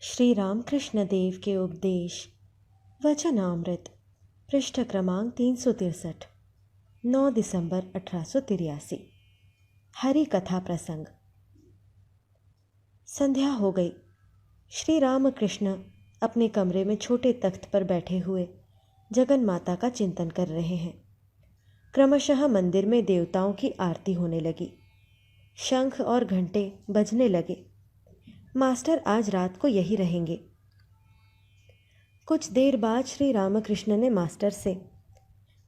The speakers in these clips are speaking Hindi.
श्री रामकृष्ण देव के उपदेश वचनामृत पृष्ठ क्रमांक 363 9 दिसंबर 1883। हरि कथा प्रसंग। संध्या हो गई। श्री रामकृष्ण अपने कमरे में छोटे तख्त पर बैठे हुए जगन माता का चिंतन कर रहे हैं। क्रमशः मंदिर में देवताओं की आरती होने लगी। शंख और घंटे बजने लगे। मास्टर आज रात को यही रहेंगे। कुछ देर बाद श्री रामकृष्ण ने मास्टर से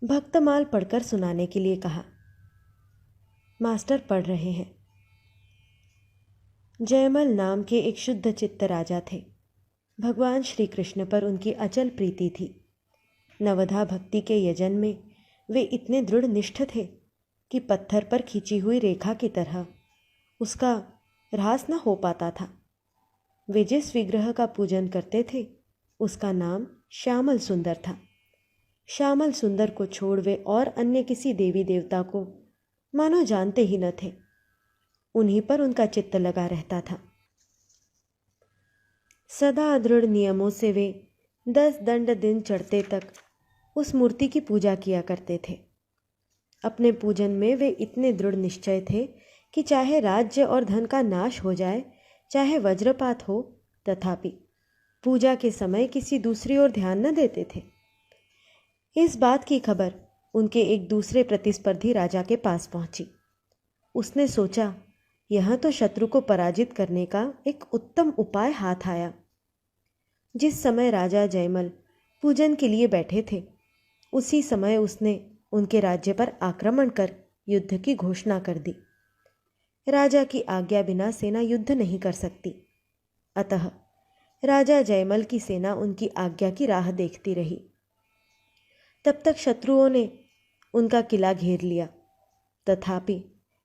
भक्तमाल पढ़कर सुनाने के लिए कहा। मास्टर पढ़ रहे हैं। जयमल नाम के एक शुद्ध चित्त राजा थे। भगवान श्री कृष्ण पर उनकी अचल प्रीति थी। नवधा भक्ति के यजन में वे इतने दृढ़ निष्ठ थे कि पत्थर पर खींची हुई रेखा की तरह उसका ह्रास न हो पाता था। वे जिस विग्रह का पूजन करते थे उसका नाम श्यामल सुंदर था। श्यामल सुंदर को छोड़ वे और अन्य किसी देवी देवता को मानो जानते ही न थे। उन्हीं पर उनका चित्त लगा रहता था। सदा दृढ़ नियमों से वे 10 दंड दिन चढ़ते तक उस मूर्ति की पूजा किया करते थे। अपने पूजन में वे इतने दृढ़ निश्चय थे कि चाहे राज्य और धन का नाश हो जाए, चाहे वज्रपात हो, तथापि पूजा के समय किसी दूसरी ओर ध्यान न देते थे। इस बात की खबर उनके एक दूसरे प्रतिस्पर्धी राजा के पास पहुंची। उसने सोचा, यह तो शत्रु को पराजित करने का एक उत्तम उपाय हाथ आया। जिस समय राजा जयमल पूजन के लिए बैठे थे, उसी समय उसने उनके राज्य पर आक्रमण कर युद्ध की घोषणा कर दी। राजा की आज्ञा बिना सेना युद्ध नहीं कर सकती। अतः राजा जयमल की सेना उनकी आज्ञा की राह देखती रही। तब तक शत्रुओं ने उनका किला घेर लिया। तथापि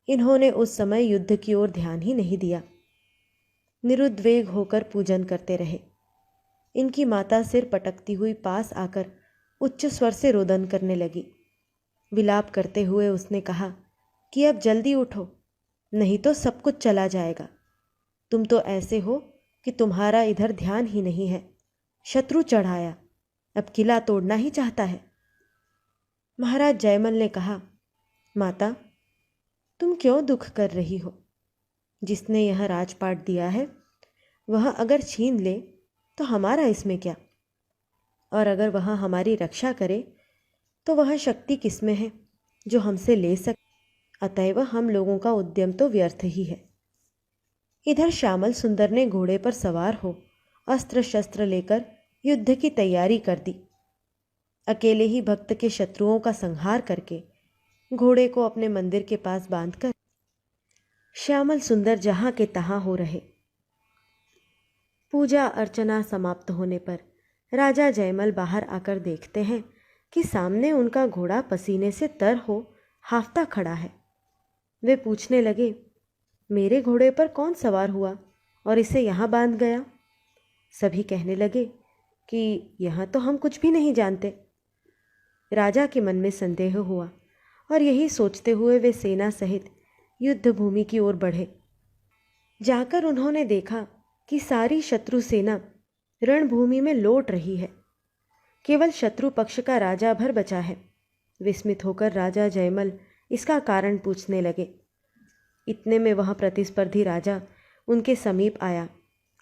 इन्होंने उस समय युद्ध की ओर ध्यान ही नहीं दिया। निरुद्वेग होकर पूजन करते रहे। इनकी माता सिर पटकती हुई पास आकर उच्च स्वर से रोदन करने लगी। विलाप करते हुए उसने कहा कि अब जल्दी उठो, नहीं तो सब कुछ चला जाएगा। तुम तो ऐसे हो कि तुम्हारा इधर ध्यान ही नहीं है। शत्रु चढ़ाया, अब किला तोड़ना ही चाहता है। महाराज जयमल ने कहा, माता तुम क्यों दुख कर रही हो? जिसने यह राजपाट दिया है वह अगर छीन ले तो हमारा इसमें क्या? और अगर वह हमारी रक्षा करे तो वह शक्ति किसमें है जो हमसे ले सके? अतएव हम लोगों का उद्यम तो व्यर्थ ही है। इधर श्यामल सुंदर ने घोड़े पर सवार हो अस्त्र शस्त्र लेकर युद्ध की तैयारी कर दी। अकेले ही भक्त के शत्रुओं का संहार करके घोड़े को अपने मंदिर के पास बांधकर श्यामल सुंदर जहां के तहां हो रहे। पूजा अर्चना समाप्त होने पर राजा जयमल बाहर आकर देखते हैं कि सामने उनका घोड़ा पसीने से तर हो हाफता खड़ा है। वे पूछने लगे, मेरे घोड़े पर कौन सवार हुआ और इसे यहाँ बांध गया? सभी कहने लगे कि यहाँ तो हम कुछ भी नहीं जानते। राजा के मन में संदेह हुआ और यही सोचते हुए वे सेना सहित युद्ध भूमि की ओर बढ़े। जाकर उन्होंने देखा कि सारी शत्रु सेना रणभूमि में लौट रही है। केवल शत्रु पक्ष का राजा भर बचा है। विस्मित होकर राजा जयमल इसका कारण पूछने लगे। इतने में वह प्रतिस्पर्धी राजा उनके समीप आया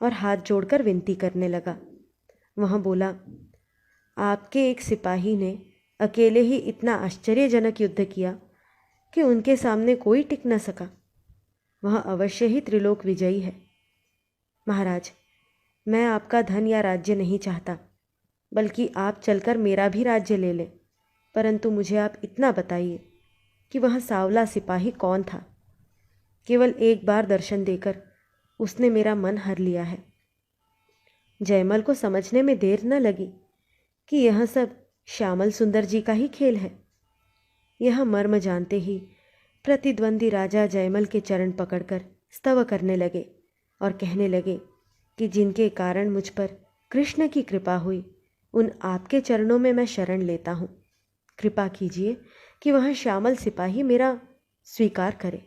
और हाथ जोड़कर विनती करने लगा। वह बोला, आपके एक सिपाही ने अकेले ही इतना आश्चर्यजनक युद्ध किया कि उनके सामने कोई टिक न सका। वह अवश्य ही त्रिलोक विजयी है। महाराज, मैं आपका धन या राज्य नहीं चाहता, बल्कि आप चलकर मेरा भी राज्य ले लें, परंतु मुझे आप इतना बताइए कि वह सांवला सिपाही कौन था? केवल एक बार दर्शन देकर उसने मेरा मन हर लिया है। जयमल को समझने में देर न लगी कि यह सब श्यामल सुंदर जी का ही खेल है। यह मर्म जानते ही प्रतिद्वंदी राजा जयमल के चरण पकड़कर स्तव करने लगे और कहने लगे कि जिनके कारण मुझ पर कृष्ण की कृपा हुई, उन आपके चरणों में मैं शरण लेता हूँ। कृपा कीजिए कि वह श्यामल सिपाही मेरा स्वीकार करे।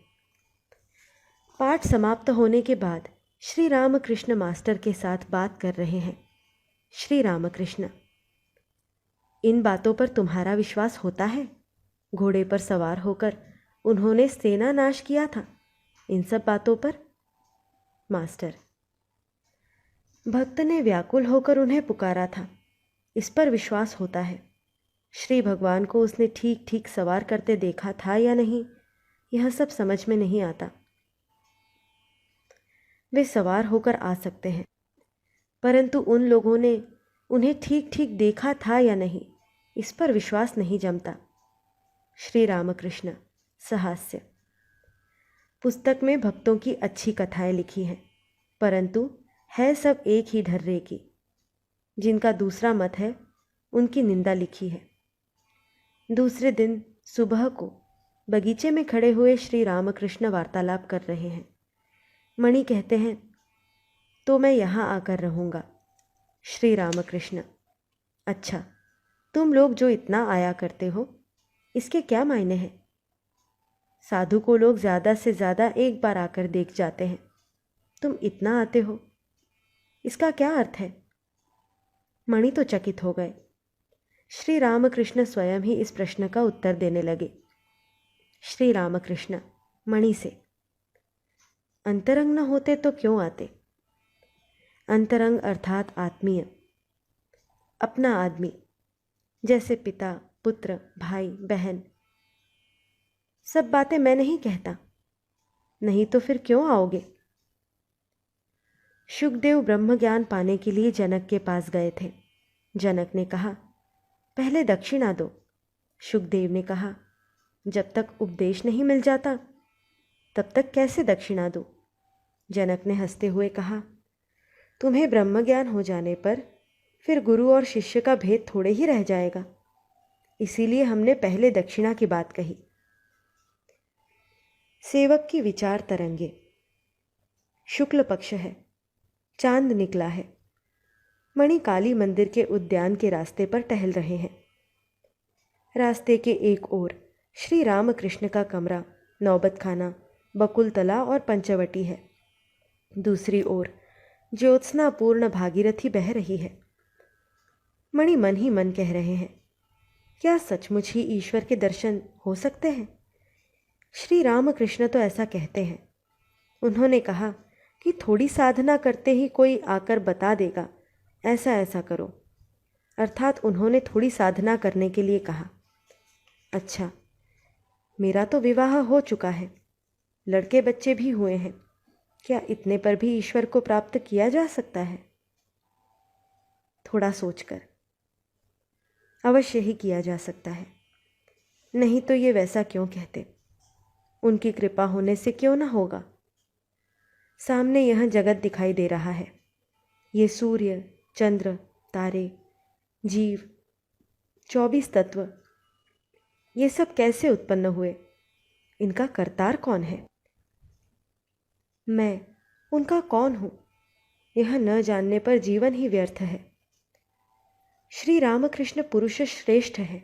पाठ समाप्त होने के बाद श्री रामकृष्ण मास्टर के साथ बात कर रहे हैं। श्री रामकृष्ण, इन बातों पर तुम्हारा विश्वास होता है? घोड़े पर सवार होकर उन्होंने सेना नाश किया था, इन सब बातों पर? मास्टर, भक्त ने व्याकुल होकर उन्हें पुकारा था, इस पर विश्वास होता है। श्री भगवान को उसने ठीक ठीक सवार करते देखा था या नहीं, यह सब समझ में नहीं आता। वे सवार होकर आ सकते हैं, परंतु उन लोगों ने उन्हें ठीक ठीक देखा था या नहीं, इस पर विश्वास नहीं जमता। श्री रामकृष्ण सहास्य, पुस्तक में भक्तों की अच्छी कथाएं लिखी हैं, परंतु है सब एक ही ढर्रे की। जिनका दूसरा मत है उनकी निंदा लिखी है। दूसरे दिन सुबह को बगीचे में खड़े हुए श्री रामकृष्ण वार्तालाप कर रहे हैं। मणि कहते हैं, तो मैं यहाँ आकर रहूँगा। श्री रामकृष्ण, अच्छा, तुम लोग जो इतना आया करते हो, इसके क्या मायने हैं? साधु को लोग ज़्यादा से ज़्यादा एक बार आकर देख जाते हैं, तुम इतना आते हो, इसका क्या अर्थ है? मणि तो चकित हो गए। श्री रामकृष्ण स्वयं ही इस प्रश्न का उत्तर देने लगे। श्री रामकृष्ण मणि से, अंतरंग न होते तो क्यों आते? अंतरंग अर्थात आत्मीय, अपना आदमी, जैसे पिता, पुत्र, भाई, बहन। सब बातें मैं नहीं कहता, नहीं तो फिर क्यों आओगे? शुकदेव ब्रह्म ज्ञान पाने के लिए जनक के पास गए थे। जनक ने कहा, पहले दक्षिणा दो। शुकदेव ने कहा, जब तक उपदेश नहीं मिल जाता तब तक कैसे दक्षिणा दो? जनक ने हंसते हुए कहा, तुम्हें ब्रह्म ज्ञान हो जाने पर फिर गुरु और शिष्य का भेद थोड़े ही रह जाएगा, इसीलिए हमने पहले दक्षिणा की बात कही। सेवक की विचार तरंगे। शुक्ल पक्ष है, चांद निकला है। मणि काली मंदिर के उद्यान के रास्ते पर टहल रहे हैं। रास्ते के एक ओर श्री रामकृष्ण का कमरा, नौबत खाना, बकुलतला और पंचवटी है। दूसरी ओर ज्योत्सनापूर्ण भागीरथी बह रही है। मणि मन ही मन कह रहे हैं, क्या सचमुच ही ईश्वर के दर्शन हो सकते हैं? श्री रामकृष्ण तो ऐसा कहते हैं। उन्होंने कहा कि थोड़ी साधना करते ही कोई आकर बता देगा, ऐसा ऐसा करो। अर्थात उन्होंने थोड़ी साधना करने के लिए कहा। अच्छा, मेरा तो विवाह हो चुका है, लड़के बच्चे भी हुए हैं, क्या इतने पर भी ईश्वर को प्राप्त किया जा सकता है? थोड़ा सोचकर, अवश्य ही किया जा सकता है, नहीं तो ये वैसा क्यों कहते? उनकी कृपा होने से क्यों ना होगा? सामने यह जगत दिखाई दे रहा है, ये सूर्य, चंद्र, तारे, जीव, 24 तत्व, ये सब कैसे उत्पन्न हुए? इनका करतार कौन है? मैं उनका कौन हूँ? यह न जानने पर जीवन ही व्यर्थ है। श्री रामकृष्ण पुरुष श्रेष्ठ है।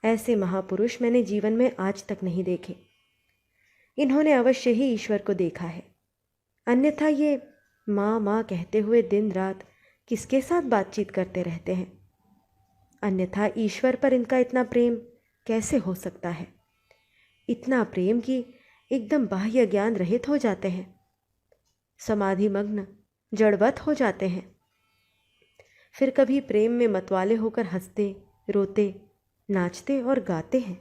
ऐसे महापुरुष मैंने जीवन में आज तक नहीं देखे। इन्होंने अवश्य ही ईश्वर को देखा है, अन्यथा ये माँ माँ कहते हुए दिन रात किसके साथ बातचीत करते रहते हैं? अन्यथा ईश्वर पर इनका इतना प्रेम कैसे हो सकता है? इतना प्रेम कि एकदम बाह्य ज्ञान रहित हो जाते हैं, समाधि मग्न, जड़वत हो जाते हैं। फिर कभी प्रेम में मतवाले होकर हंसते, रोते, नाचते और गाते हैं।